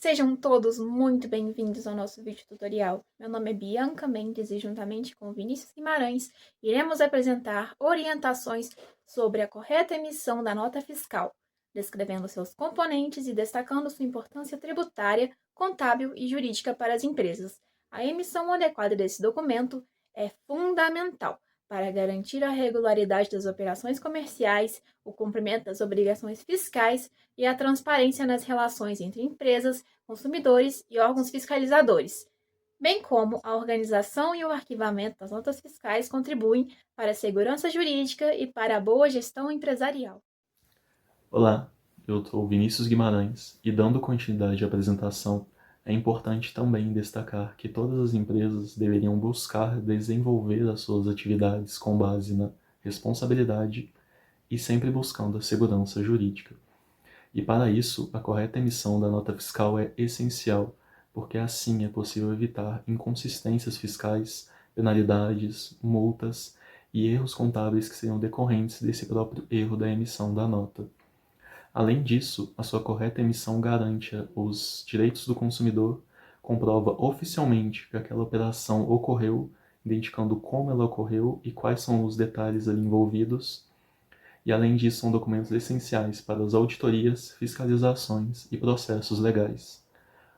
Sejam todos muito bem-vindos ao nosso vídeo tutorial. Meu nome é Bianca Mendes e juntamente com Vinícius Guimarães iremos apresentar orientações sobre a correta emissão da nota fiscal, descrevendo seus componentes e destacando sua importância tributária, contábil e jurídica para as empresas. A emissão adequada desse documento é fundamental para garantir a regularidade das operações comerciais, o cumprimento das obrigações fiscais e a transparência nas relações entre empresas, consumidores e órgãos fiscalizadores, bem como a organização e o arquivamento das notas fiscais contribuem para a segurança jurídica e para a boa gestão empresarial. Olá, eu sou Vinícius Guimarães e, dando continuidade à apresentação, é importante também destacar que todas as empresas deveriam buscar desenvolver as suas atividades com base na responsabilidade e sempre buscando a segurança jurídica. E para isso, a correta emissão da nota fiscal é essencial, porque assim é possível evitar inconsistências fiscais, penalidades, multas e erros contábeis que seriam decorrentes desse próprio erro da emissão da nota. Além disso, a sua correta emissão garante os direitos do consumidor, comprova oficialmente que aquela operação ocorreu, indicando como ela ocorreu e quais são os detalhes ali envolvidos, e além disso são documentos essenciais para as auditorias, fiscalizações e processos legais.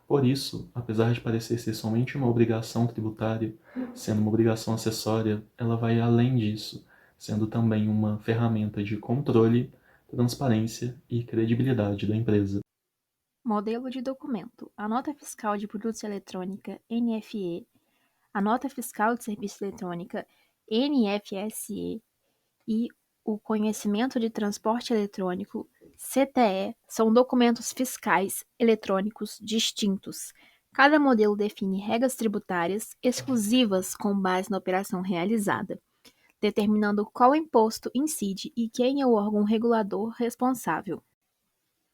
Por isso, apesar de parecer ser somente uma obrigação tributária, sendo uma obrigação acessória, ela vai além disso, sendo também uma ferramenta de controle, transparência e credibilidade da empresa. Modelo de documento: a nota fiscal de produtos eletrônica NFE, a nota fiscal de serviço eletrônica NFSE e o conhecimento de transporte eletrônico CTE são documentos fiscais eletrônicos distintos. Cada modelo define regras tributárias exclusivas com base na operação realizada, determinando qual imposto incide e quem é o órgão regulador responsável.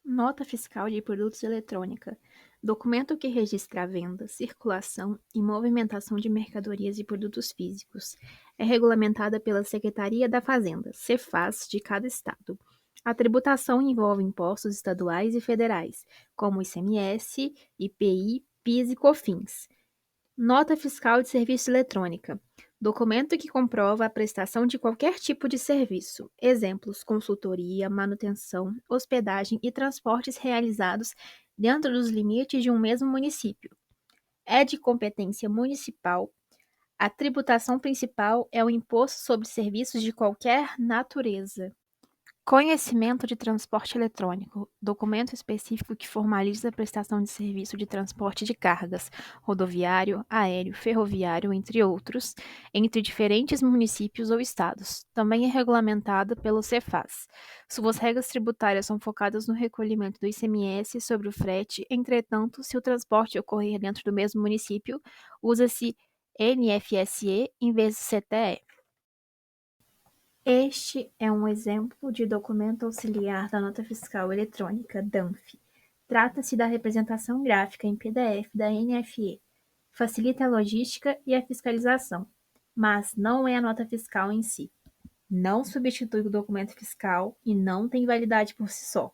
Nota fiscal de produtos eletrônica: documento que registra a venda, circulação e movimentação de mercadorias e produtos físicos. É regulamentada pela Secretaria da Fazenda, Cefaz, de cada estado. A tributação envolve impostos estaduais e federais, como ICMS, IPI, PIS e COFINS. Nota fiscal de serviço eletrônica: documento que comprova a prestação de qualquer tipo de serviço. Exemplos: consultoria, manutenção, hospedagem e transportes realizados dentro dos limites de um mesmo município. É de competência municipal. A tributação principal é o imposto sobre serviços de qualquer natureza. Conhecimento de transporte eletrônico: documento específico que formaliza a prestação de serviço de transporte de cargas, rodoviário, aéreo, ferroviário, entre outros, entre diferentes municípios ou estados. Também é regulamentado pelo Cefaz. Suas regras tributárias são focadas no recolhimento do ICMS sobre o frete, entretanto, se o transporte ocorrer dentro do mesmo município, usa-se NFSE em vez de CTE. Este é um exemplo de documento auxiliar da nota fiscal eletrônica DANF. Trata-se da representação gráfica em PDF da NFE. Facilita a logística e a fiscalização, mas não é a nota fiscal em si. Não substitui o documento fiscal e não tem validade por si só.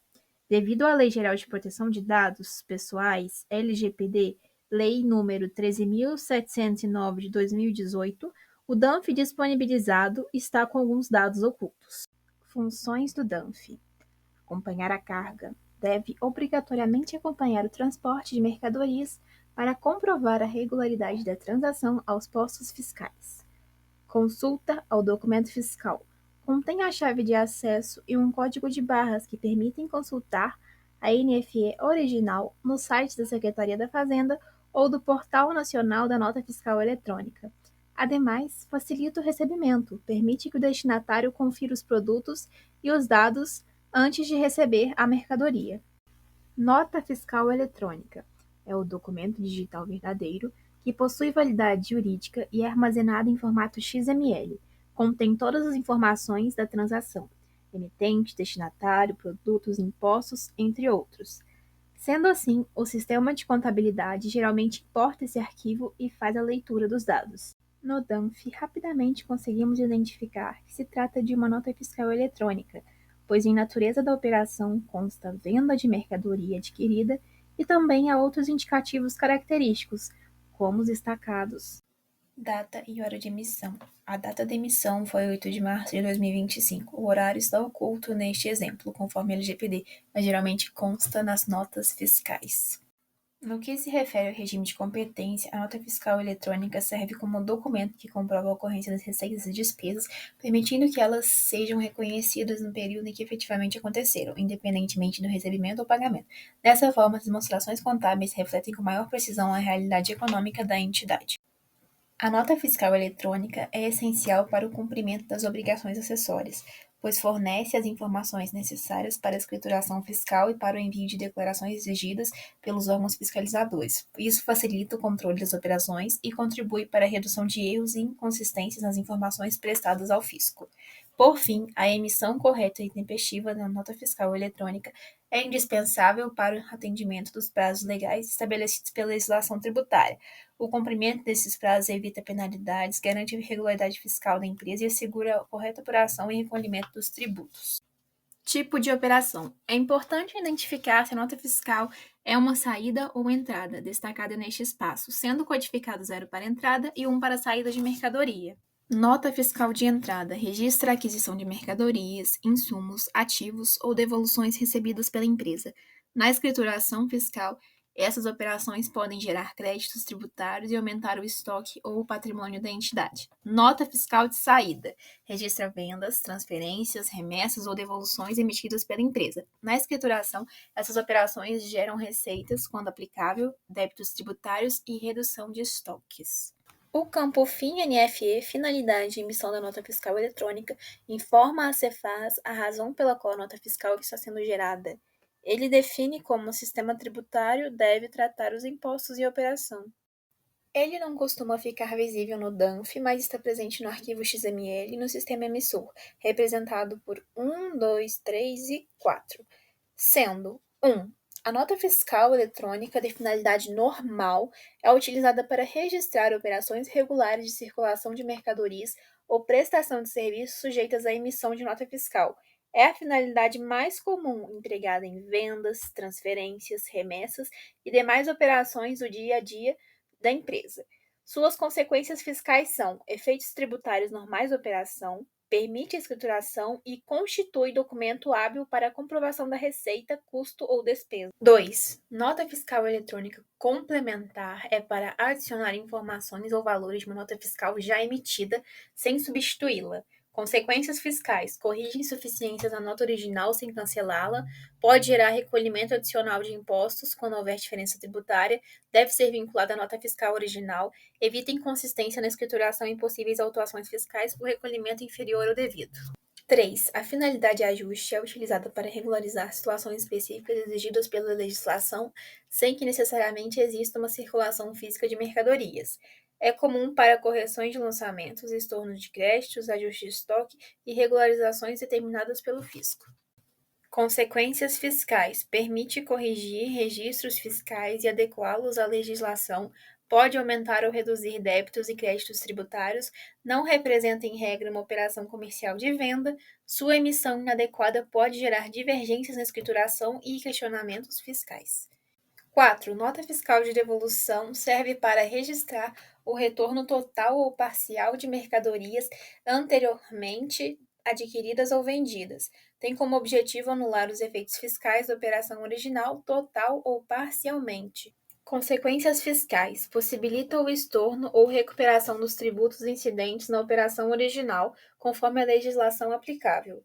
Devido à Lei Geral de Proteção de Dados Pessoais, LGPD, Lei número 13.709 de 2018, o DANF disponibilizado está com alguns dados ocultos. Funções do DANF: acompanhar a carga. Deve obrigatoriamente acompanhar o transporte de mercadorias para comprovar a regularidade da transação aos postos fiscais. Consulta ao documento fiscal: contém a chave de acesso e um código de barras que permitem consultar a NFE original no site da Secretaria da Fazenda ou do Portal Nacional da Nota Fiscal Eletrônica. Ademais, facilita o recebimento, permite que o destinatário confira os produtos e os dados antes de receber a mercadoria. Nota fiscal eletrônica: é o documento digital verdadeiro que possui validade jurídica e é armazenado em formato XML. Contém todas as informações da transação: emitente, destinatário, produtos, impostos, entre outros. Sendo assim, o sistema de contabilidade geralmente importa esse arquivo e faz a leitura dos dados. No DANF, rapidamente conseguimos identificar que se trata de uma nota fiscal eletrônica, pois em natureza da operação consta venda de mercadoria adquirida e também há outros indicativos característicos, como os destacados. Data e hora de emissão. A data da emissão foi 8 de março de 2025. O horário está oculto neste exemplo, conforme LGPD, mas geralmente consta nas notas fiscais. No que se refere ao regime de competência, a nota fiscal eletrônica serve como documento que comprova a ocorrência das receitas e despesas, permitindo que elas sejam reconhecidas no período em que efetivamente aconteceram, independentemente do recebimento ou pagamento. Dessa forma, as demonstrações contábeis refletem com maior precisão a realidade econômica da entidade. A nota fiscal eletrônica é essencial para o cumprimento das obrigações acessórias, pois fornece as informações necessárias para a escrituração fiscal e para o envio de declarações exigidas pelos órgãos fiscalizadores. Isso facilita o controle das operações e contribui para a redução de erros e inconsistências nas informações prestadas ao fisco. Por fim, a emissão correta e tempestiva da nota fiscal eletrônica é indispensável para o atendimento dos prazos legais estabelecidos pela legislação tributária. O cumprimento desses prazos evita penalidades, garante a regularidade fiscal da empresa e assegura a correta apuração e recolhimento dos tributos. Tipo de operação. É importante identificar se a nota fiscal é uma saída ou entrada, destacada neste espaço, sendo codificado 0 para entrada e 1 para saída de mercadoria. Nota fiscal de entrada registra a aquisição de mercadorias, insumos, ativos ou devoluções recebidas pela empresa. Na escrituração fiscal, essas operações podem gerar créditos tributários e aumentar o estoque ou o patrimônio da entidade. Nota fiscal de saída registra vendas, transferências, remessas ou devoluções emitidas pela empresa. Na escrituração, essas operações geram receitas, quando aplicável, débitos tributários e redução de estoques. O campo FIN NFE, finalidade de emissão da nota fiscal eletrônica, informa a Cefaz a razão pela qual a nota fiscal está sendo gerada. Ele define como o sistema tributário deve tratar os impostos em operação. Ele não costuma ficar visível no DANF, mas está presente no arquivo XML e no sistema emissor, representado por 1, 2, 3 e 4, sendo 1. A nota fiscal eletrônica de finalidade normal é utilizada para registrar operações regulares de circulação de mercadorias ou prestação de serviços sujeitas à emissão de nota fiscal. É a finalidade mais comum empregada em vendas, transferências, remessas e demais operações do dia a dia da empresa. Suas consequências fiscais são efeitos tributários normais da operação, permite a escrituração e constitui documento hábil para a comprovação da receita, custo ou despesa. 2. Nota fiscal eletrônica complementar é para adicionar informações ou valores de uma nota fiscal já emitida, sem substituí-la. Consequências fiscais: corrige insuficiências na nota original sem cancelá-la, pode gerar recolhimento adicional de impostos quando houver diferença tributária, deve ser vinculada à nota fiscal original, evita inconsistência na escrituração e possíveis autuações fiscais por recolhimento inferior ao devido. 3. A finalidade de ajuste é utilizada para regularizar situações específicas exigidas pela legislação, sem que necessariamente exista uma circulação física de mercadorias. É comum para correções de lançamentos, estornos de créditos, ajuste de estoque e regularizações determinadas pelo fisco. Consequências fiscais: permite corrigir registros fiscais e adequá-los à legislação, pode aumentar ou reduzir débitos e créditos tributários, não representa em regra uma operação comercial de venda, sua emissão inadequada pode gerar divergências na escrituração e questionamentos fiscais. 4. Nota fiscal de devolução serve para registrar o retorno total ou parcial de mercadorias anteriormente adquiridas ou vendidas. Tem como objetivo anular os efeitos fiscais da operação original, total ou parcialmente. Consequências fiscais: possibilita o estorno ou recuperação dos tributos incidentes na operação original, conforme a legislação aplicável.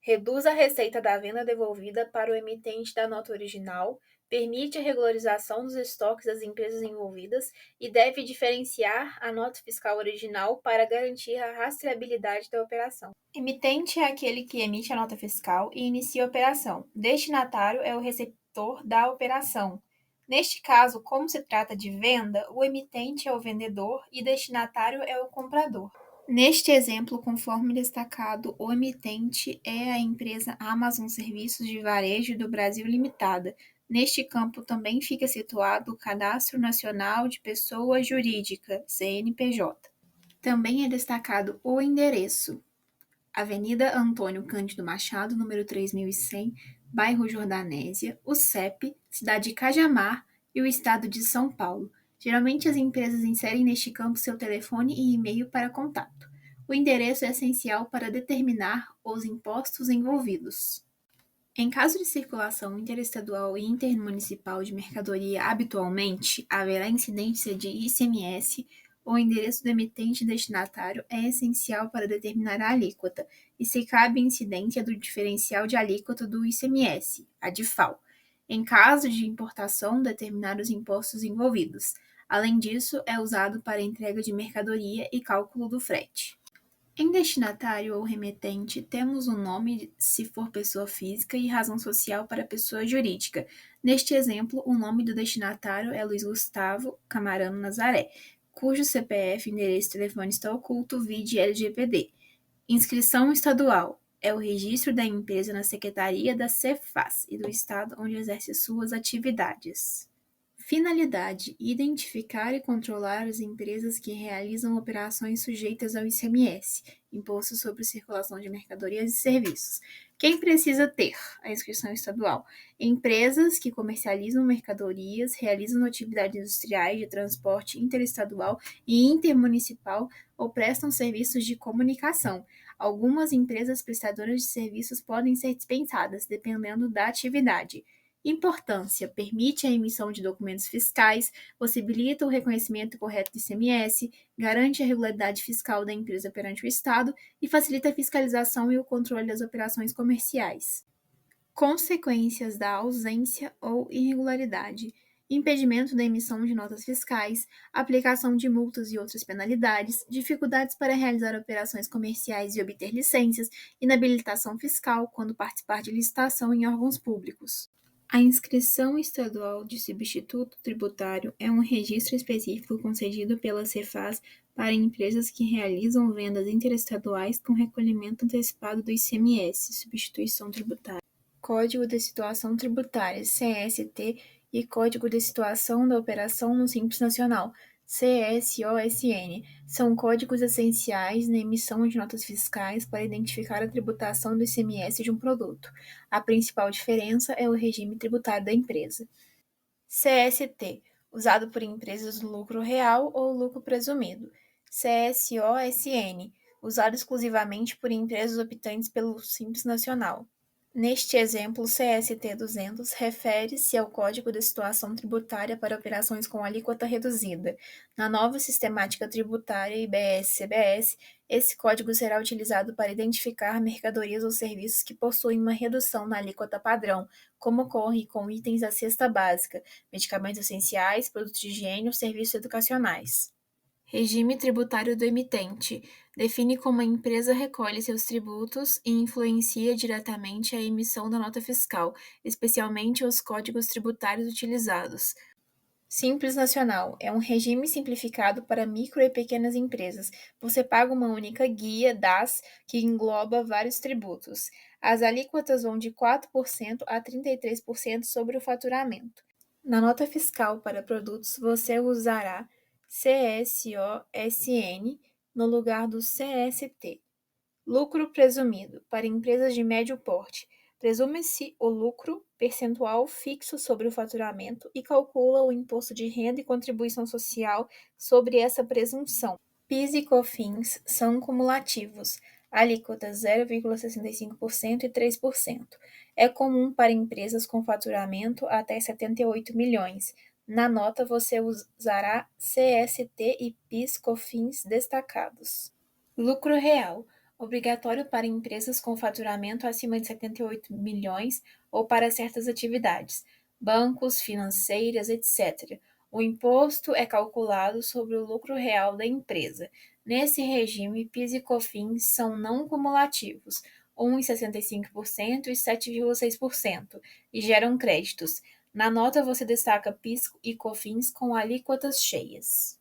Reduz a receita da venda devolvida para o emitente da nota original, permite a regularização dos estoques das empresas envolvidas e deve diferenciar a nota fiscal original para garantir a rastreabilidade da operação. Emitente é aquele que emite a nota fiscal e inicia a operação. Destinatário é o receptor da operação. Neste caso, como se trata de venda, o emitente é o vendedor e destinatário é o comprador. Neste exemplo, conforme destacado, o emitente é a empresa Amazon Serviços de Varejo do Brasil Limitada. Neste campo também fica situado o Cadastro Nacional de Pessoa Jurídica, CNPJ. Também é destacado o endereço: Avenida Antônio Cândido Machado, número 3100, bairro Jordanésia, o CEP, cidade de Cajamar e o estado de São Paulo. Geralmente as empresas inserem neste campo seu telefone e e-mail para contato. O endereço é essencial para determinar os impostos envolvidos. Em caso de circulação interestadual e intermunicipal de mercadoria habitualmente, haverá incidência de ICMS. O endereço do emitente destinatário é essencial para determinar a alíquota, e se cabe incidência do diferencial de alíquota do ICMS, a DIFAL. Em caso de importação, determinar os impostos envolvidos. Além disso, é usado para entrega de mercadoria e cálculo do frete. Em destinatário ou remetente, temos o nome se for pessoa física e razão social para pessoa jurídica. Neste exemplo, o nome do destinatário é Luiz Gustavo Camarano Nazaré, cujo CPF, endereço e telefone está oculto, vide LGPD. Inscrição estadual é o registro da empresa na Secretaria da Cefaz e do estado onde exerce suas atividades. Finalidade: identificar e controlar as empresas que realizam operações sujeitas ao ICMS, Imposto sobre Circulação de Mercadorias e Serviços. Quem precisa ter a inscrição estadual? Empresas que comercializam mercadorias, realizam atividades industriais de transporte interestadual e intermunicipal ou prestam serviços de comunicação. Algumas empresas prestadoras de serviços podem ser dispensadas, dependendo da atividade. Importância: permite a emissão de documentos fiscais, possibilita o reconhecimento correto do ICMS, garante a regularidade fiscal da empresa perante o Estado e facilita a fiscalização e o controle das operações comerciais. Consequências da ausência ou irregularidade: impedimento da emissão de notas fiscais, aplicação de multas e outras penalidades, dificuldades para realizar operações comerciais e obter licenças, inabilitação fiscal quando participar de licitação em órgãos públicos. A inscrição estadual de substituto tributário é um registro específico concedido pela Cefaz para empresas que realizam vendas interestaduais com recolhimento antecipado do ICMS, substituição tributária. Código de Situação Tributária, CST, e Código de Situação da Operação no Simples Nacional, CSOSN, são códigos essenciais na emissão de notas fiscais para identificar a tributação do ICMS de um produto. A principal diferença é o regime tributário da empresa. CST, usado por empresas do lucro real ou lucro presumido. CSOSN, usado exclusivamente por empresas optantes pelo Simples Nacional. Neste exemplo, CST-200 refere-se ao Código de Situação Tributária para operações com alíquota reduzida. Na nova sistemática tributária IBS-CBS, esse código será utilizado para identificar mercadorias ou serviços que possuem uma redução na alíquota padrão, como ocorre com itens da cesta básica, medicamentos essenciais, produtos de higiene ou serviços educacionais. Regime tributário do emitente: define como a empresa recolhe seus tributos e influencia diretamente a emissão da nota fiscal, especialmente os códigos tributários utilizados. Simples Nacional é um regime simplificado para micro e pequenas empresas. Você paga uma única guia DAS que engloba vários tributos. As alíquotas vão de 4% a 33% sobre o faturamento. Na nota fiscal para produtos, você usará CSOSN no lugar do CST. Lucro presumido para empresas de médio porte. Presume-se o lucro percentual fixo sobre o faturamento e calcula o imposto de renda e contribuição social sobre essa presunção. PIS e COFINS são cumulativos, alíquotas 0,65% e 3%. É comum para empresas com faturamento até 78 milhões. Na nota, você usará CST e PIS/COFINS destacados. Lucro real: obrigatório para empresas com faturamento acima de 78 milhões ou para certas atividades, bancos, financeiras, etc. O imposto é calculado sobre o lucro real da empresa. Nesse regime, PIS e COFINS são não cumulativos, 1,65% e 7,6%, e geram créditos. Na nota você destaca PIS e COFINS com alíquotas cheias.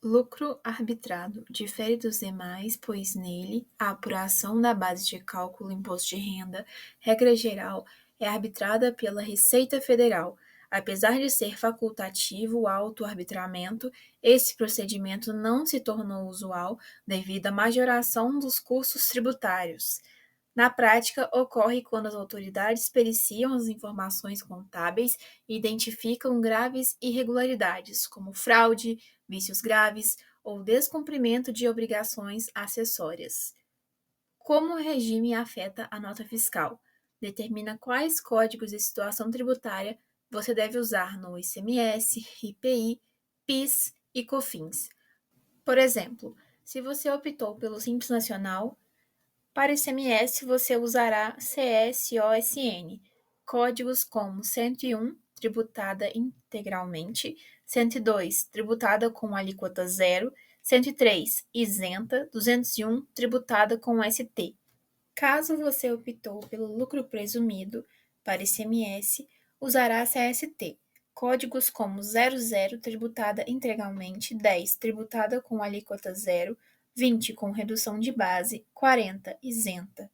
Lucro arbitrado difere dos demais, pois nele a apuração da base de cálculo imposto de renda, regra geral, é arbitrada pela Receita Federal. Apesar de ser facultativo o auto-arbitramento, esse procedimento não se tornou usual devido à majoração dos custos tributários. Na prática, ocorre quando as autoridades periciam as informações contábeis e identificam graves irregularidades, como fraude, vícios graves ou descumprimento de obrigações acessórias. Como o regime afeta a nota fiscal? Determina quais códigos de situação tributária você deve usar no ICMS, IPI, PIS e COFINS. Por exemplo, se você optou pelo Simples Nacional, para ICMS você usará CSOSN, códigos como 101, tributada integralmente, 102, tributada com alíquota zero, 103, isenta, 201, tributada com ST. Caso você optou pelo lucro presumido para ICMS, usará CST. Códigos como 00, tributada integralmente, 10, tributada com alíquota zero, 20, com redução de base, 40, isenta.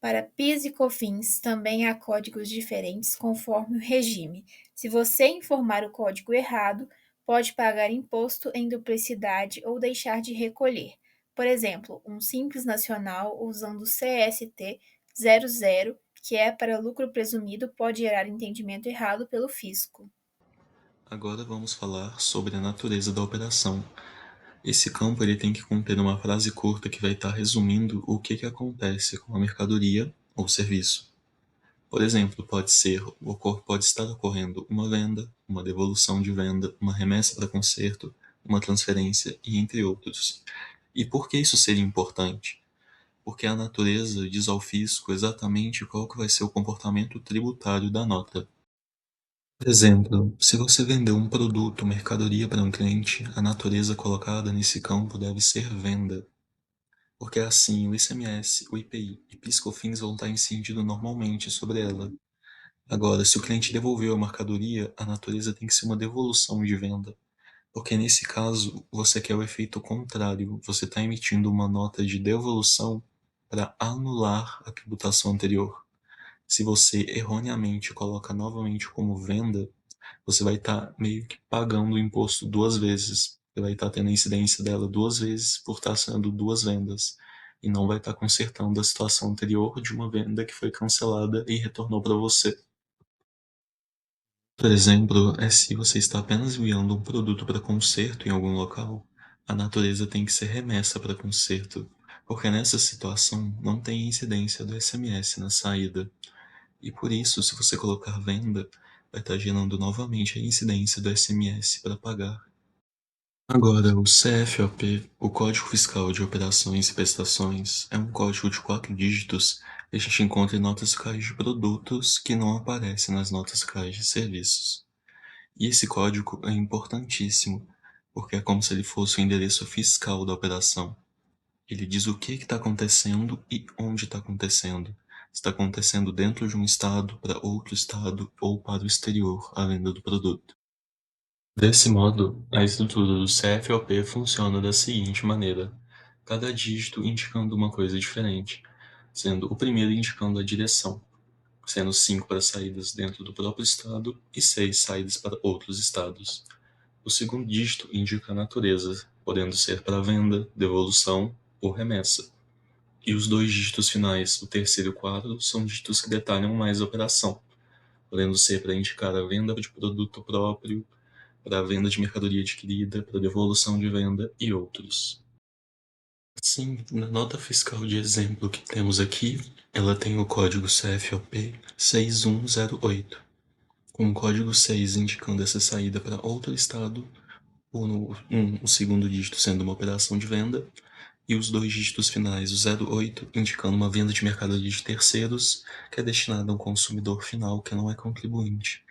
Para PIS e COFINS, também há códigos diferentes conforme o regime. Se você informar o código errado, pode pagar imposto em duplicidade ou deixar de recolher. Por exemplo, um Simples Nacional usando CST 00, que é para lucro presumido, pode gerar entendimento errado pelo fisco. Agora vamos falar sobre a natureza da operação. Esse campo ele tem que conter uma frase curta que vai estar resumindo o que acontece com a mercadoria ou serviço. Por exemplo, pode estar ocorrendo uma venda, uma devolução de venda, uma remessa para conserto, uma transferência e entre outros. E por que isso seria importante? Porque a natureza diz ao fisco exatamente qual que vai ser o comportamento tributário da nota. Por exemplo, se você vendeu um produto ou mercadoria para um cliente, a natureza colocada nesse campo deve ser venda. Porque assim o ICMS, o IPI e PIS/COFINS vão estar incidindo normalmente sobre ela. Agora, se o cliente devolveu a mercadoria, a natureza tem que ser uma devolução de venda. Porque nesse caso, você quer o efeito contrário. Você está emitindo uma nota de devolução para anular a tributação anterior. Se você erroneamente coloca novamente como venda, você vai estar meio que pagando o imposto duas vezes. Você vai estar tendo a incidência dela duas vezes por estar sendo duas vendas. E não vai estar consertando a situação anterior de uma venda que foi cancelada e retornou para você. Por exemplo, se você está apenas enviando um produto para conserto em algum local, a natureza tem que ser remessa para conserto, porque nessa situação não tem incidência do SMS na saída. E por isso, se você colocar venda, vai estar gerando novamente a incidência do SMS para pagar. Agora, o CFOP, o Código Fiscal de Operações e Prestações, é um código de 4 dígitos que a gente encontra em notas fiscais de produtos que não aparecem nas notas fiscais de serviços. E esse código é importantíssimo, porque é como se ele fosse o endereço fiscal da operação. Ele diz o que está acontecendo e onde está acontecendo. Está acontecendo dentro de um estado, para outro estado ou para o exterior, a venda do produto. Desse modo, a estrutura do CFOP funciona da seguinte maneira: cada dígito indicando uma coisa diferente, sendo o primeiro indicando a direção, sendo 5 para saídas dentro do próprio estado e 6 saídas para outros estados. O segundo dígito indica a natureza, podendo ser para venda, devolução ou remessa. E os 2 dígitos finais, o terceiro e o quarto, são dígitos que detalham mais a operação, podendo ser para indicar a venda de produto próprio, para a venda de mercadoria adquirida, para devolução de venda e outros. Sim, na nota fiscal de exemplo que temos aqui, ela tem o código CFOP 6108, com o código 6 indicando essa saída para outro estado, o segundo dígito sendo uma operação de venda, e os 2 dígitos finais, o 08, indicando uma venda de mercadoria de terceiros, que é destinada a um consumidor final que não é contribuinte.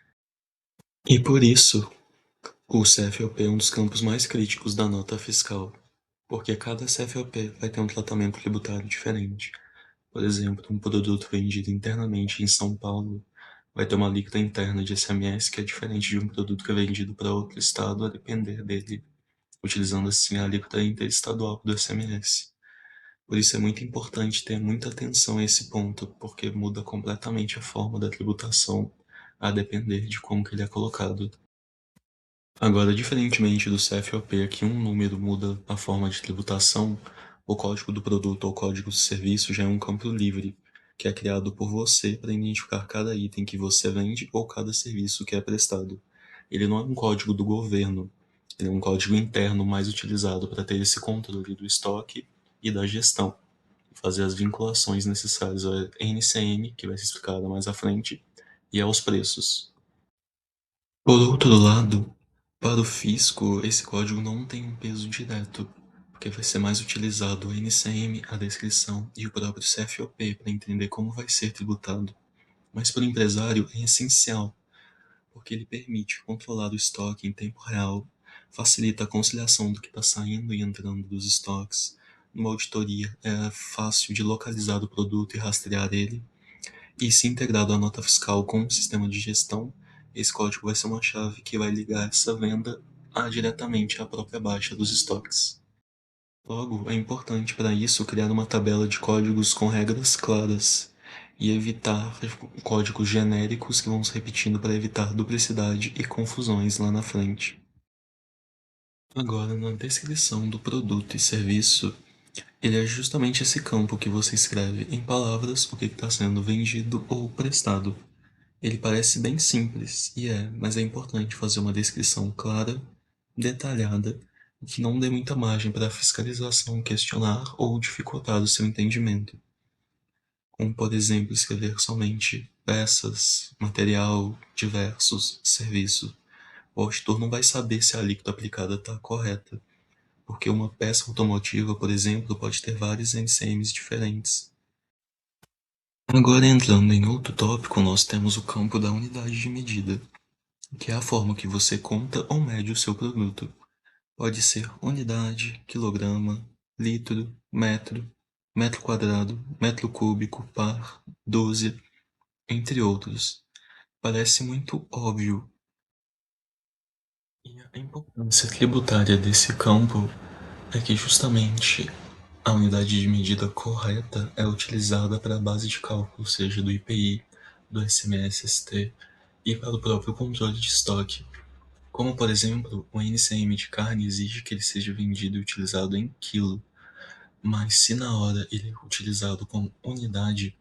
E por isso, o CFOP é um dos campos mais críticos da nota fiscal, porque cada CFOP vai ter um tratamento tributário diferente. Por exemplo, um produto vendido internamente em São Paulo vai ter uma alíquota interna de ICMS que é diferente de um produto que é vendido para outro estado, a depender dele, utilizando assim a alíquota interestadual do ICMS. Por isso é muito importante ter muita atenção a esse ponto, porque muda completamente a forma da tributação, a depender de como que ele é colocado. Agora, diferentemente do CFOP, que um número muda a forma de tributação, o código do produto ou código de serviço já é um campo livre. que é criado por você para identificar cada item que você vende ou cada serviço que é prestado. Ele não é um código do governo, ele é um código interno mais utilizado para ter esse controle do estoque e da gestão, fazer as vinculações necessárias ao NCM, que vai ser explicado mais à frente, e aos preços. Por outro lado, para o fisco, esse código não tem um peso direto, porque vai ser mais utilizado o NCM, a descrição e o próprio CFOP para entender como vai ser tributado. Mas para o empresário é essencial, porque ele permite controlar o estoque em tempo real, facilita a conciliação do que está saindo e entrando dos estoques. Numa auditoria é fácil de localizar o produto e rastrear ele, e se integrado à nota fiscal com o sistema de gestão, esse código vai ser uma chave que vai ligar essa venda diretamente à própria baixa dos estoques. Logo, é importante para isso criar uma tabela de códigos com regras claras e evitar códigos genéricos que vão se repetindo para evitar duplicidade e confusões lá na frente. Agora, na descrição do produto e serviço, ele é justamente esse campo que você escreve em palavras o que está sendo vendido ou prestado. Ele parece bem simples, e mas é importante fazer uma descrição clara, detalhada, e que não dê muita margem para a fiscalização questionar ou dificultar o seu entendimento. Como, por exemplo, escrever somente peças, material, diversos, serviço. O auditor não vai saber se a alíquota aplicada está correta, porque uma peça automotiva, por exemplo, pode ter vários NCMs diferentes. Agora, entrando em outro tópico, nós temos o campo da unidade de medida, que é a forma que você conta ou mede o seu produto. Pode ser unidade, quilograma, litro, metro, metro quadrado, metro cúbico, par, dúzia, entre outros. Parece muito óbvio. E a importância tributária desse campo é que justamente a unidade de medida correta é utilizada para a base de cálculo, seja do IPI, do SMSST e para o próprio controle de estoque. Como, por exemplo, o NCM de carne exige que ele seja vendido e utilizado em quilo, mas se na hora ele é utilizado como unidade,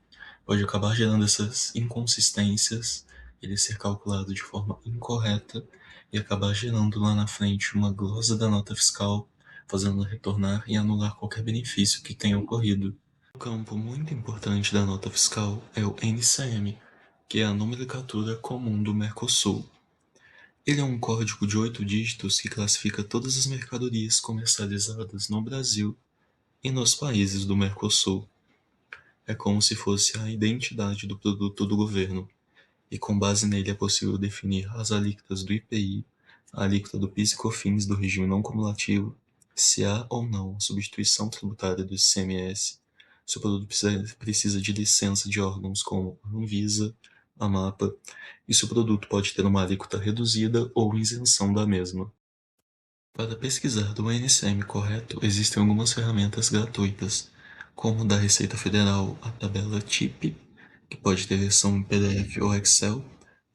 pode acabar gerando essas inconsistências, ele ser calculado de forma incorreta e acabar gerando lá na frente uma glosa da nota fiscal, fazendo retornar e anular qualquer benefício que tenha ocorrido. Um campo muito importante da nota fiscal é o NCM, que é a nomenclatura comum do Mercosul. Ele é um código de 8 dígitos que classifica todas as mercadorias comercializadas no Brasil e nos países do Mercosul. É como se fosse a identidade do produto do governo, e com base nele é possível definir as alíquotas do IPI, a alíquota do PIS e COFINS do regime não cumulativo, se há ou não substituição tributária do ICMS, se o produto precisa de licença de órgãos como a Anvisa, a MAPA, e se o produto pode ter uma alíquota reduzida ou isenção da mesma. Para pesquisar do NCM correto, existem algumas ferramentas gratuitas, como da Receita Federal a tabela TIP, que pode ter versão em PDF ou Excel,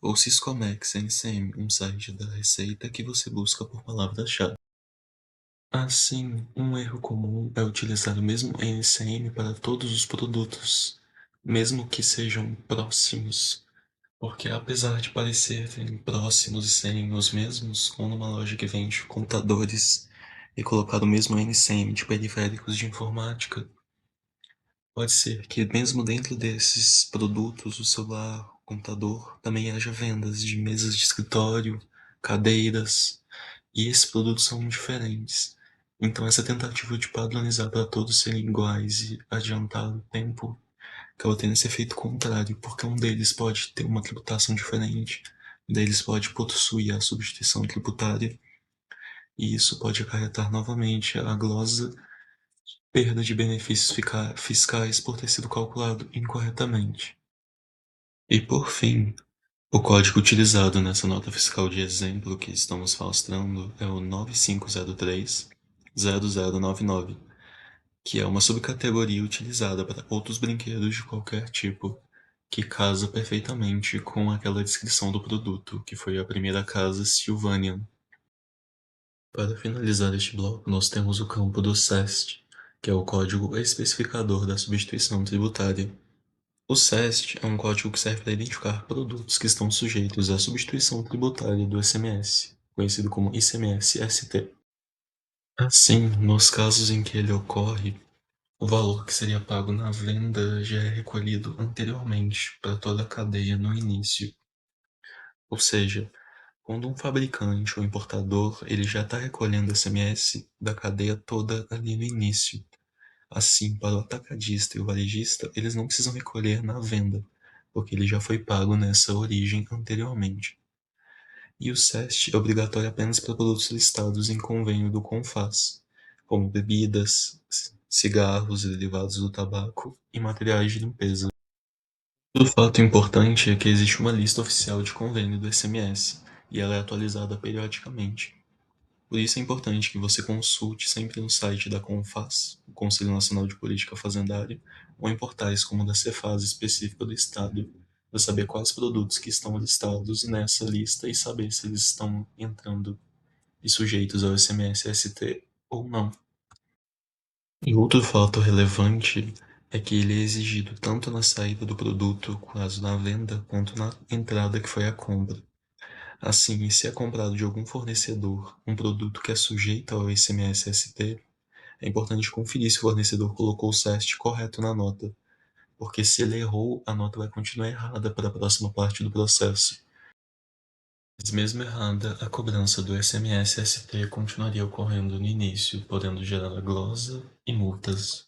ou Syscomex NCM, um site da Receita que você busca por palavra-chave. Assim, um erro comum é utilizar o mesmo NCM para todos os produtos, mesmo que sejam próximos. Porque apesar de parecerem próximos e serem os mesmos, como numa loja que vende computadores e colocar o mesmo NCM de periféricos de informática, pode ser que mesmo dentro desses produtos, o celular, o computador, também haja vendas de mesas de escritório, cadeiras, e esses produtos são diferentes. Então essa tentativa de padronizar para todos serem iguais e adiantar o tempo acaba tendo esse efeito contrário, porque um deles pode ter uma tributação diferente, um deles pode possuir a substituição tributária, e isso pode acarretar novamente a glosa perda de benefícios fiscais por ter sido calculado incorretamente. E por fim, o código utilizado nessa nota fiscal de exemplo que estamos mostrando é o 9503-0099, que é uma subcategoria utilizada para outros brinquedos de qualquer tipo, que casa perfeitamente com aquela descrição do produto, que foi a primeira casa Sylvanian. Para finalizar este bloco, nós temos o campo do SEST, que é o Código Especificador da Substituição Tributária. O SEST é um código que serve para identificar produtos que estão sujeitos à substituição tributária do ICMS, conhecido como ICMS-ST. Assim, nos casos em que ele ocorre, o valor que seria pago na venda já é recolhido anteriormente para toda a cadeia no início. Ou seja, quando um fabricante ou importador ele já está recolhendo ICMS da cadeia toda ali no início. Assim, para o atacadista e o varejista, eles não precisam recolher na venda, porque ele já foi pago nessa origem anteriormente. E o SEST é obrigatório apenas para produtos listados em convênio do CONFAS, como bebidas, cigarros e derivados do tabaco e materiais de limpeza. Outro fato importante é que existe uma lista oficial de convênio do ICMS, e ela é atualizada periodicamente. Por isso é importante que você consulte sempre no site da CONFAS, o Conselho Nacional de Política Fazendária, ou em portais como o da Cefaz específica do Estado, para saber quais produtos que estão listados nessa lista e saber se eles estão entrando e sujeitos ao ICMS-ST ou não. E outro fato relevante é que ele é exigido tanto na saída do produto, caso na venda, quanto na entrada que foi a compra. Assim, se é comprado de algum fornecedor um produto que é sujeito ao ICMS-ST, é importante conferir se o fornecedor colocou o CEST correto na nota, porque se ele errou, a nota vai continuar errada para a próxima parte do processo. Mas mesmo errada, a cobrança do ICMS-ST continuaria ocorrendo no início, podendo gerar a glosa e multas.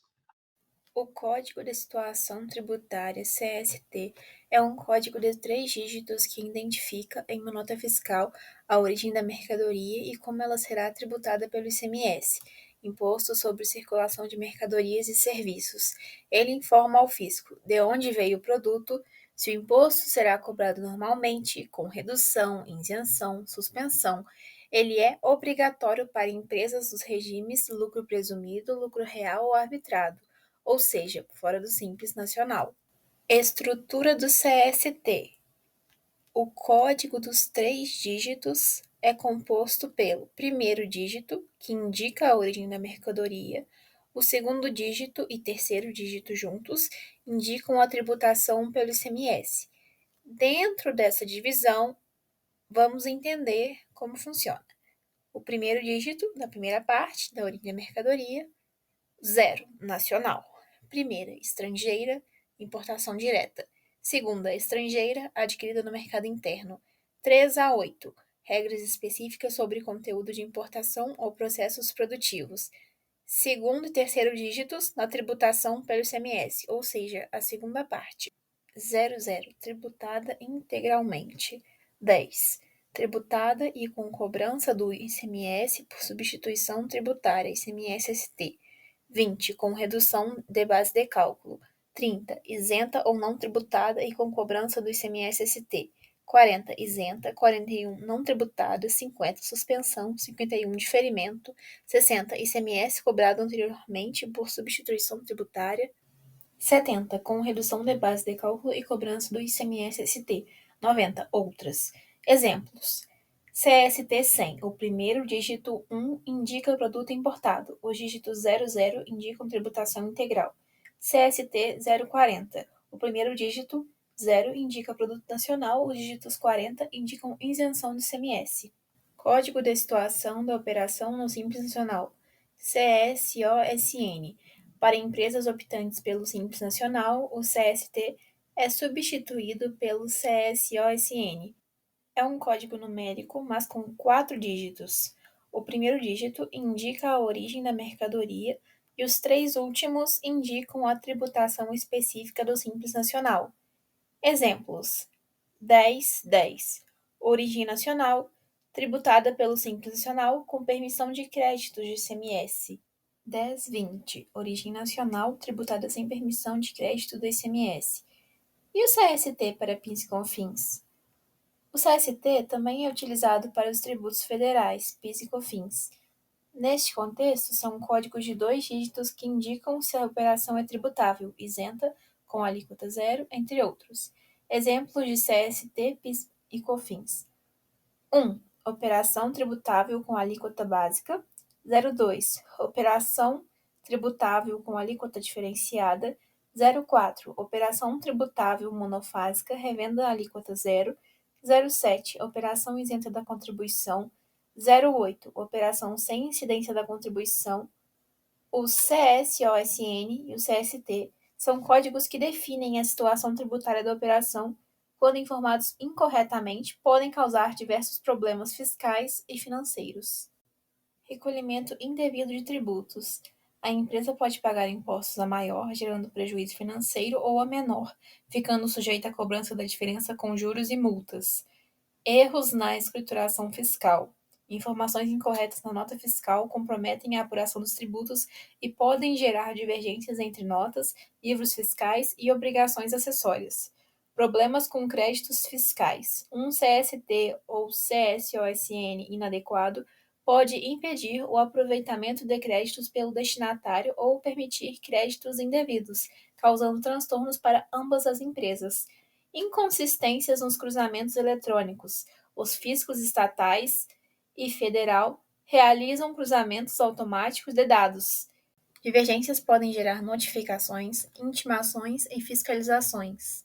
O Código de Situação Tributária (CST) é um código de 3 dígitos que identifica, em uma nota fiscal, a origem da mercadoria e como ela será tributada pelo ICMS, Imposto sobre Circulação de Mercadorias e Serviços. Ele informa ao fisco de onde veio o produto, se o imposto será cobrado normalmente, com redução, isenção, suspensão. Ele é obrigatório para empresas dos regimes lucro presumido, lucro real ou arbitrado, ou seja, fora do Simples Nacional. Estrutura do CST. O código dos 3 dígitos é composto pelo primeiro dígito, que indica a origem da mercadoria, o segundo dígito e terceiro dígito juntos indicam a tributação pelo ICMS. Dentro dessa divisão, vamos entender como funciona. O primeiro dígito, da primeira parte, da origem da mercadoria, 0, nacional. Primeira, estrangeira, importação direta. Segunda, estrangeira, adquirida no mercado interno. 3 a 8, regras específicas sobre conteúdo de importação ou processos produtivos. Segundo e terceiro dígitos na tributação pelo ICMS, ou seja, a segunda parte. 00, tributada integralmente. 10, tributada e com cobrança do ICMS por substituição tributária, ICMS-ST. 20, com redução de base de cálculo. 30, isenta ou não tributada e com cobrança do ICMS-ST. 40, isenta. 41, não tributada. 50, suspensão. 51, diferimento. 60, ICMS cobrado anteriormente por substituição tributária. 70, com redução de base de cálculo e cobrança do ICMS-ST. 90, outras. Exemplos: CST 100, o primeiro dígito 1 indica o produto importado, os dígitos 00 indicam tributação integral. CST 040, o primeiro dígito 0 indica produto nacional, os dígitos 40 indicam isenção do ICMS. Código de Situação da Operação no Simples Nacional, CSOSN. Para empresas optantes pelo Simples Nacional, o CST é substituído pelo CSOSN. É um código numérico, mas com 4 dígitos. O primeiro dígito indica a origem da mercadoria e os 3 últimos indicam a tributação específica do Simples Nacional. Exemplos: 1010, origem nacional, tributada pelo Simples Nacional com permissão de créditos de ICMS. 1020, origem nacional, tributada sem permissão de crédito do ICMS. E o CST para PIS e COFINS? O CST também é utilizado para os tributos federais, PIS e COFINS. Neste contexto, são códigos de 2 dígitos que indicam se a operação é tributável, isenta, com alíquota zero, entre outros. Exemplos de CST, PIS e COFINS. 1. Operação tributável com alíquota básica. 02. Operação tributável com alíquota diferenciada. 0,4. Operação tributável monofásica, revenda alíquota zero. 0,7. Operação isenta da contribuição. 0,8. Operação sem incidência da contribuição. O CSOSN e o CST são códigos que definem a situação tributária da operação, quando informados incorretamente, podem causar diversos problemas fiscais e financeiros. Recolhimento indevido de tributos. A empresa pode pagar impostos a maior, gerando prejuízo financeiro, ou a menor, ficando sujeita à cobrança da diferença com juros e multas. Erros na escrituração fiscal. Informações incorretas na nota fiscal comprometem a apuração dos tributos e podem gerar divergências entre notas, livros fiscais e obrigações acessórias. Problemas com créditos fiscais. Um CST ou CSOSN inadequado pode impedir o aproveitamento de créditos pelo destinatário ou permitir créditos indevidos, causando transtornos para ambas as empresas. Inconsistências nos cruzamentos eletrônicos. Os fiscos estatais e federal realizam cruzamentos automáticos de dados. Divergências podem gerar notificações, intimações e fiscalizações.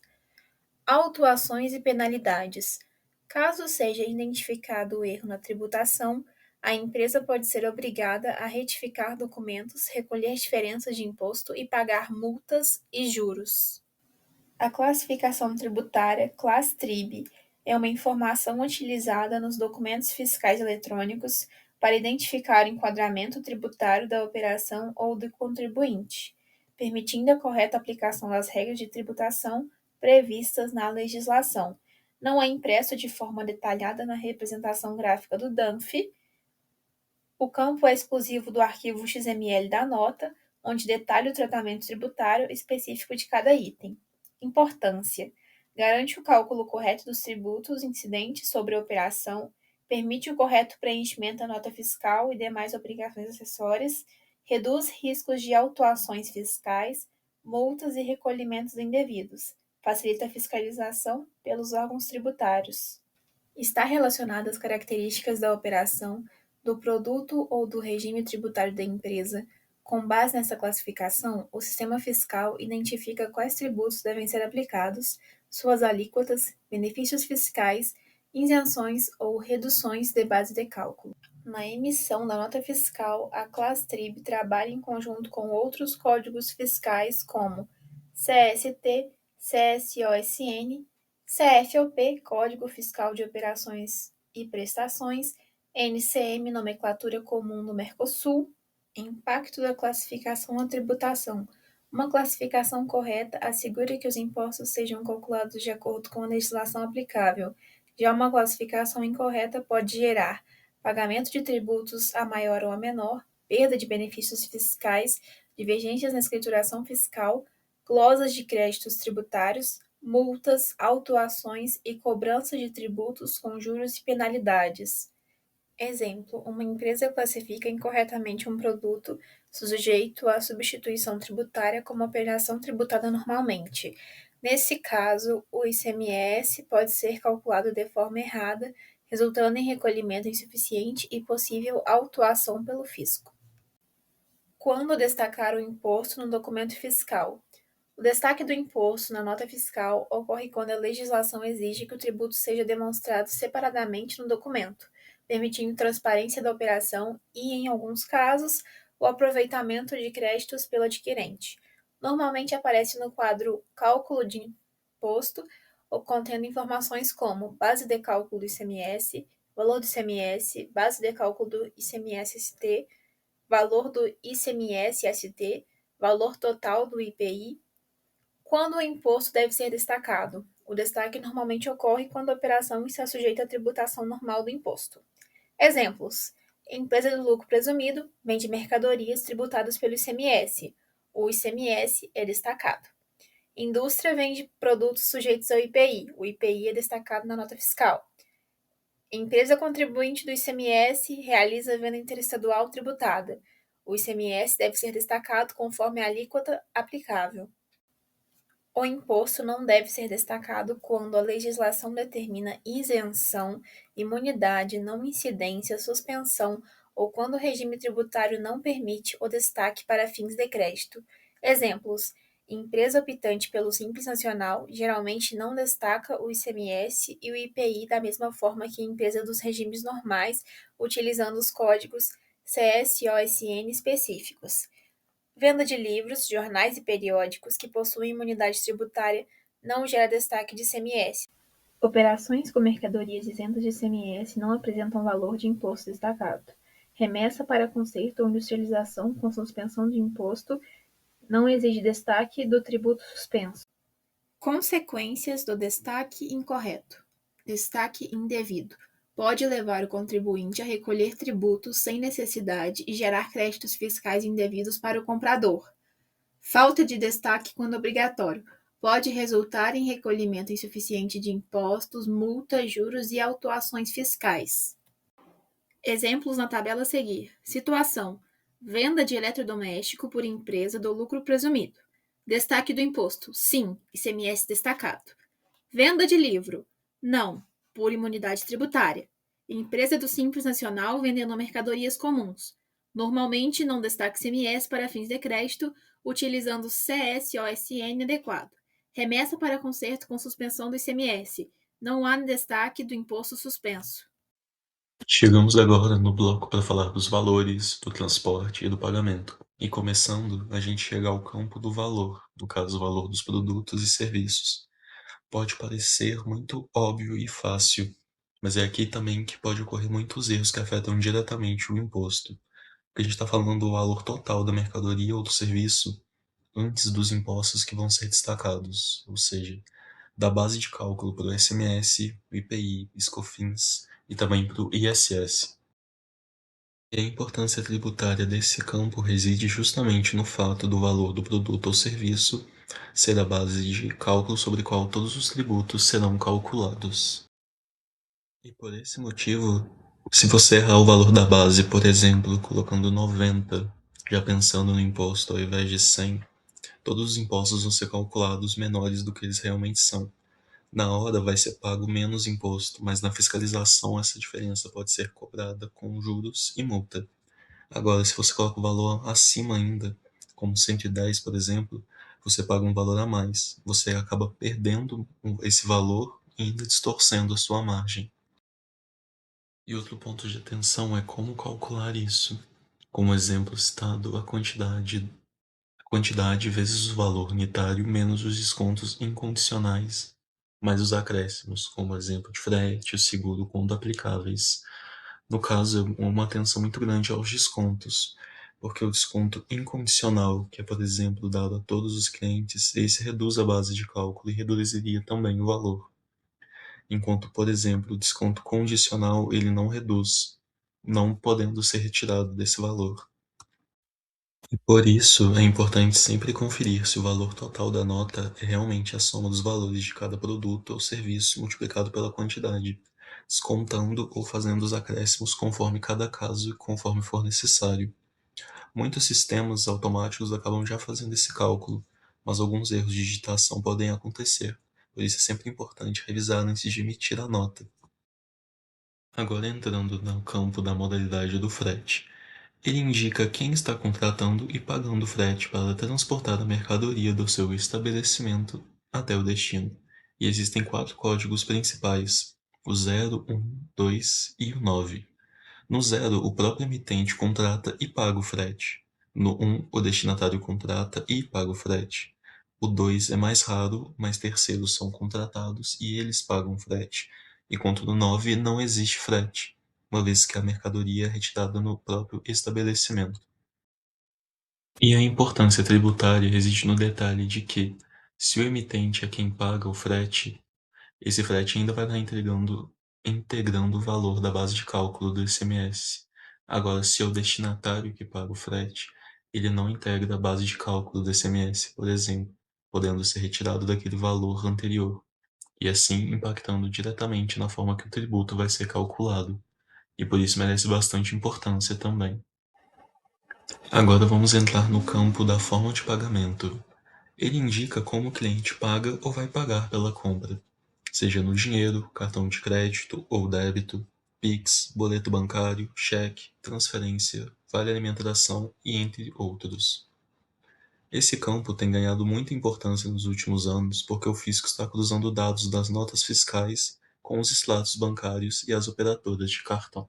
Autuações e penalidades. Caso seja identificado o erro na tributação, a empresa pode ser obrigada a retificar documentos, recolher diferenças de imposto e pagar multas e juros. A classificação tributária ClassTrib é uma informação utilizada nos documentos fiscais eletrônicos para identificar o enquadramento tributário da operação ou do contribuinte, permitindo a correta aplicação das regras de tributação previstas na legislação. Não é impresso de forma detalhada na representação gráfica do DANF. O campo é exclusivo do arquivo XML da nota, onde detalha o tratamento tributário específico de cada item. Importância: garante o cálculo correto dos tributos incidentes sobre a operação, permite o correto preenchimento da nota fiscal e demais obrigações acessórias, reduz riscos de autuações fiscais, multas e recolhimentos indevidos, facilita a fiscalização pelos órgãos tributários. Está relacionado às características da operação, do produto ou do regime tributário da empresa. Com base nessa classificação, o sistema fiscal identifica quais tributos devem ser aplicados, suas alíquotas, benefícios fiscais, isenções ou reduções de base de cálculo. Na emissão da nota fiscal, a ClassTrib trabalha em conjunto com outros códigos fiscais como CST, CSOSN, CFOP, Código Fiscal de Operações e Prestações, NCM, Nomenclatura Comum no Mercosul. Impacto da classificação na tributação. Uma classificação correta assegura que os impostos sejam calculados de acordo com a legislação aplicável. Já uma classificação incorreta pode gerar pagamento de tributos a maior ou a menor, perda de benefícios fiscais, divergências na escrituração fiscal, glosas de créditos tributários, multas, autuações e cobrança de tributos com juros e penalidades. Exemplo: uma empresa classifica incorretamente um produto sujeito à substituição tributária como operação tributada normalmente. Nesse caso, o ICMS pode ser calculado de forma errada, resultando em recolhimento insuficiente e possível autuação pelo fisco. Quando destacar o imposto no documento fiscal? O destaque do imposto na nota fiscal ocorre quando a legislação exige que o tributo seja demonstrado separadamente no documento, permitindo transparência da operação e, em alguns casos, o aproveitamento de créditos pelo adquirente. Normalmente aparece no quadro Cálculo de Imposto, ou contendo informações como base de cálculo do ICMS, valor do ICMS, base de cálculo do ICMS-ST, valor do ICMS-ST, valor total do IPI. Quando o imposto deve ser destacado? O destaque normalmente ocorre quando a operação está sujeita à tributação normal do imposto. Exemplos: empresa do lucro presumido vende mercadorias tributadas pelo ICMS. O ICMS é destacado. Indústria vende produtos sujeitos ao IPI. O IPI é destacado na nota fiscal. Empresa contribuinte do ICMS realiza venda interestadual tributada. O ICMS deve ser destacado conforme a alíquota aplicável. O imposto não deve ser destacado quando a legislação determina isenção, imunidade, não incidência, suspensão ou quando o regime tributário não permite o destaque para fins de crédito. Exemplos: Empresa optante pelo Simples Nacional geralmente não destaca o ICMS e o IPI da mesma forma que a empresa dos regimes normais, utilizando os códigos CSOSN específicos. Venda de livros, jornais e periódicos que possuem imunidade tributária não gera destaque de ICMS. Operações com mercadorias isentas de ICMS não apresentam valor de imposto destacado. Remessa para conserto ou industrialização com suspensão de imposto não exige destaque do tributo suspenso. Consequências do destaque incorreto. Destaque indevido. Pode levar o contribuinte a recolher tributos sem necessidade e gerar créditos fiscais indevidos para o comprador. Falta de destaque quando obrigatório. Pode resultar em recolhimento insuficiente de impostos, multas, juros e autuações fiscais. Exemplos na tabela a seguir. Situação: venda de eletrodoméstico por empresa do lucro presumido. Destaque do imposto: sim, ICMS destacado. Venda de livro: não, por imunidade tributária. Empresa do Simples Nacional vendendo mercadorias comuns. Normalmente não destaca ICMS para fins de crédito, utilizando CSOSN adequado. Remessa para conserto com suspensão do ICMS. Não há destaque do imposto suspenso. Chegamos agora no bloco para falar dos valores, do transporte e do pagamento. E começando, a gente chega ao campo do valor, no caso, o valor dos produtos e serviços. Pode parecer muito óbvio e fácil, mas é aqui também que pode ocorrer muitos erros que afetam diretamente o imposto. Porque a gente está falando do valor total da mercadoria ou do serviço antes dos impostos que vão ser destacados, ou seja, da base de cálculo para o ICMS, o IPI, SCOFINS e também para o ISS. E a importância tributária desse campo reside justamente no fato do valor do produto ou serviço ser a base de cálculo sobre qual todos os tributos serão calculados. E por esse motivo, se você errar o valor da base, por exemplo, colocando 90, já pensando no imposto ao invés de 100, todos os impostos vão ser calculados menores do que eles realmente são. Na hora vai ser pago menos imposto, mas na fiscalização essa diferença pode ser cobrada com juros e multa. Agora, se você coloca o valor acima ainda, como 110, por exemplo, você paga um valor a mais. Você acaba perdendo esse valor e ainda distorcendo a sua margem. E outro ponto de atenção é como calcular isso. Como exemplo citado, a quantidade vezes o valor unitário menos os descontos incondicionais, mais os acréscimos, como exemplo de frete, o seguro quando aplicáveis. No caso, uma atenção muito grande aos descontos, porque o desconto incondicional, que é, por exemplo, dado a todos os clientes, esse reduz a base de cálculo e reduziria também o valor. Enquanto, por exemplo, o desconto condicional ele não reduz, não podendo ser retirado desse valor. E por isso, é importante sempre conferir se o valor total da nota é realmente a soma dos valores de cada produto ou serviço multiplicado pela quantidade, descontando ou fazendo os acréscimos conforme cada caso e conforme for necessário. Muitos sistemas automáticos acabam já fazendo esse cálculo, mas alguns erros de digitação podem acontecer, por isso é sempre importante revisar antes de emitir a nota. Agora entrando no campo da modalidade do frete. Ele indica quem está contratando e pagando o frete para transportar a mercadoria do seu estabelecimento até o destino. E existem 4 códigos principais: o 0, 1, 2 e o 9. No 0, o próprio emitente contrata e paga o frete. No 1, o destinatário contrata e paga o frete. O 2 é mais raro, mas terceiros são contratados e eles pagam o frete. Enquanto no 9 não existe frete, uma vez que a mercadoria é retirada no próprio estabelecimento. E a importância tributária reside no detalhe de que, se o emitente é quem paga o frete, esse frete ainda vai estar integrando o valor da base de cálculo do ICMS. Agora, se é o destinatário que paga o frete, ele não integra a base de cálculo do ICMS, por exemplo, podendo ser retirado daquele valor anterior, e assim impactando diretamente na forma que o tributo vai ser calculado, e por isso merece bastante importância também. Agora vamos entrar no campo da forma de pagamento. Ele indica como o cliente paga ou vai pagar pela compra, seja no dinheiro, cartão de crédito ou débito, Pix, boleto bancário, cheque, transferência, vale alimentação e entre outros. Esse campo tem ganhado muita importância nos últimos anos porque o fisco está cruzando dados das notas fiscais com os extratos bancários e as operadoras de cartão.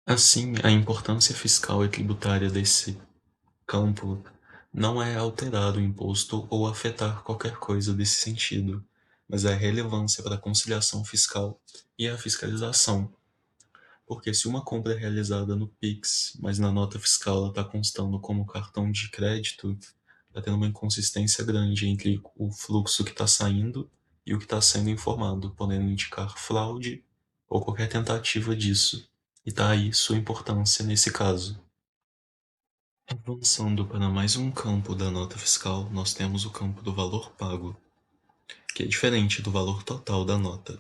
Assim, a importância fiscal e tributária desse campo não é alterar o imposto ou afetar qualquer coisa desse sentido, mas é a relevância para a conciliação fiscal e a fiscalização. Porque se uma compra é realizada no Pix, mas na nota fiscal ela está constando como cartão de crédito, está tendo uma inconsistência grande entre o fluxo que está saindo e o que está sendo informado, podendo indicar fraude ou qualquer tentativa disso. E tá aí sua importância nesse caso. Avançando para mais um campo da nota fiscal, nós temos o campo do valor pago, que é diferente do valor total da nota.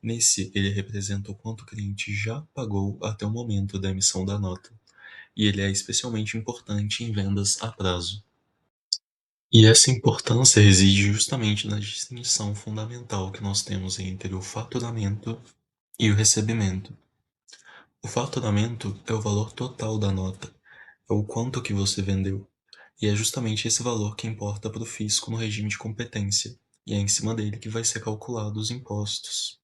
Nesse, ele representa o quanto o cliente já pagou até o momento da emissão da nota, e ele é especialmente importante em vendas a prazo. E essa importância reside justamente na distinção fundamental que nós temos entre o faturamento e o recebimento. O faturamento é o valor total da nota, é o quanto que você vendeu. E é justamente esse valor que importa para o fisco no regime de competência, e é em cima dele que vai ser calculado os impostos,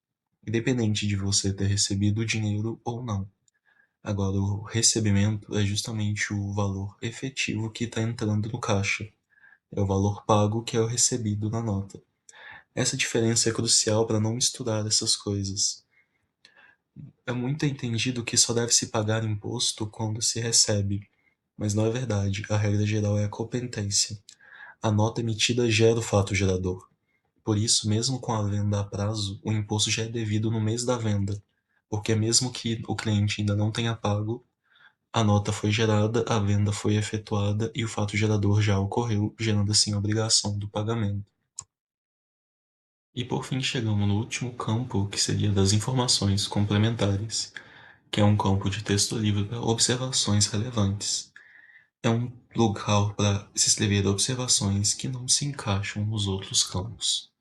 independente de você ter recebido o dinheiro ou não. Agora, o recebimento é justamente o valor efetivo que está entrando no caixa, é o valor pago que é o recebido na nota. Essa diferença é crucial para não misturar essas coisas. É muito entendido que só deve se pagar imposto quando se recebe, mas não é verdade, a regra geral é a competência. A nota emitida gera o fato gerador. Por isso, mesmo com a venda a prazo, o imposto já é devido no mês da venda, porque mesmo que o cliente ainda não tenha pago, a nota foi gerada, a venda foi efetuada e o fato gerador já ocorreu, gerando assim a obrigação do pagamento. E por fim chegamos no último campo, que seria das informações complementares, que é um campo de texto livre para observações relevantes. É um lugar para se escrever observações que não se encaixam nos outros campos.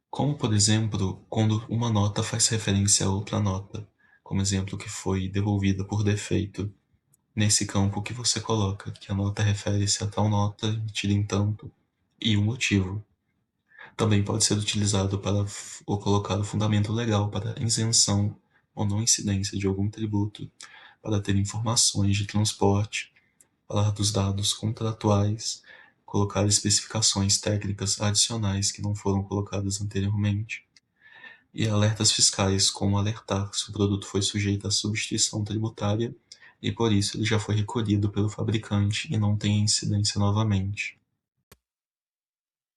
Como, por exemplo, quando uma nota faz referência a outra nota, como exemplo que foi devolvida por defeito. Nesse campo que você coloca que a nota refere-se a tal nota emitida em tanto e o motivo. Também pode ser utilizado para ou colocar o fundamento legal para isenção ou não incidência de algum tributo, para ter informações de transporte, falar dos dados contratuais, colocar especificações técnicas adicionais que não foram colocadas anteriormente, e alertas fiscais, como alertar se o produto foi sujeito à substituição tributária e por isso ele já foi recolhido pelo fabricante e não tem incidência novamente.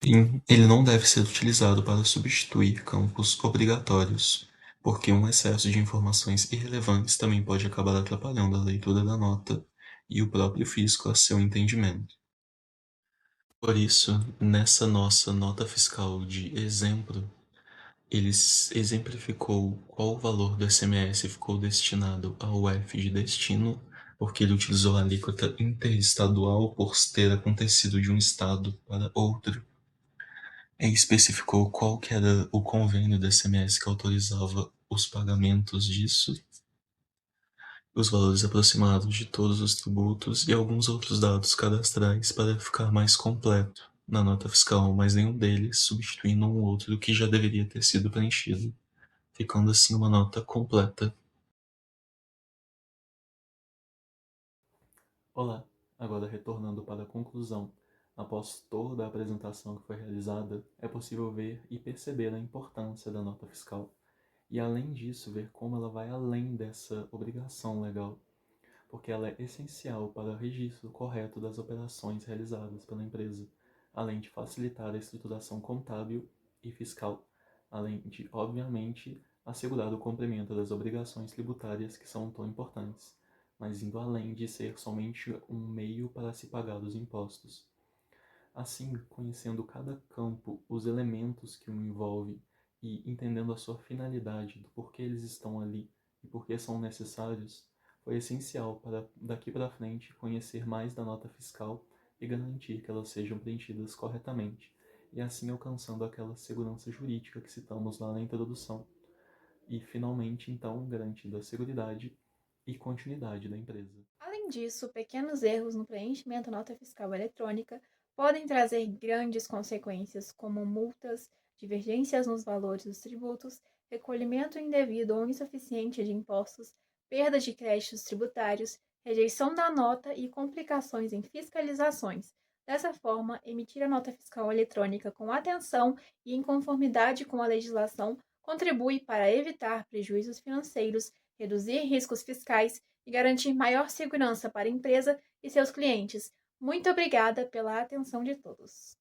Ele não deve ser utilizado para substituir campos obrigatórios, porque um excesso de informações irrelevantes também pode acabar atrapalhando a leitura da nota e o próprio fisco a seu entendimento. Por isso, nessa nossa nota fiscal de exemplo, ele exemplificou qual o valor do SMS ficou destinado ao F de destino, porque ele utilizou a alíquota interestadual por ter acontecido de um estado para outro, e especificou qual que era o convênio do SMS que autorizava os pagamentos disso, os valores aproximados de todos os tributos e alguns outros dados cadastrais para ficar mais completo na nota fiscal, mas nenhum deles substituindo um outro que já deveria ter sido preenchido, ficando assim uma nota completa. Olá, agora retornando para a conclusão. Após toda a apresentação que foi realizada, é possível ver e perceber a importância da nota fiscal. E além disso, ver como ela vai além dessa obrigação legal, porque ela é essencial para o registro correto das operações realizadas pela empresa, além de facilitar a estruturação contábil e fiscal, além de, obviamente, assegurar o cumprimento das obrigações tributárias que são tão importantes, mas indo além de ser somente um meio para se pagar os impostos. Assim, conhecendo cada campo, os elementos que o envolve e entendendo a sua finalidade, do porquê eles estão ali e por que são necessários, foi essencial para daqui para frente conhecer mais da nota fiscal e garantir que elas sejam preenchidas corretamente, e assim alcançando aquela segurança jurídica que citamos lá na introdução, e finalmente então garantindo a seguridade e continuidade da empresa. disso, pequenos erros no preenchimento da nota fiscal eletrônica podem trazer grandes consequências, como multas, divergências nos valores dos tributos, recolhimento indevido ou insuficiente de impostos, perda de créditos tributários, rejeição da nota e complicações em fiscalizações. Dessa forma, emitir a nota fiscal eletrônica com atenção e em conformidade com a legislação contribui para evitar prejuízos financeiros, reduzir riscos fiscais e garantir maior segurança para a empresa e seus clientes. Muito obrigada pela atenção de todos.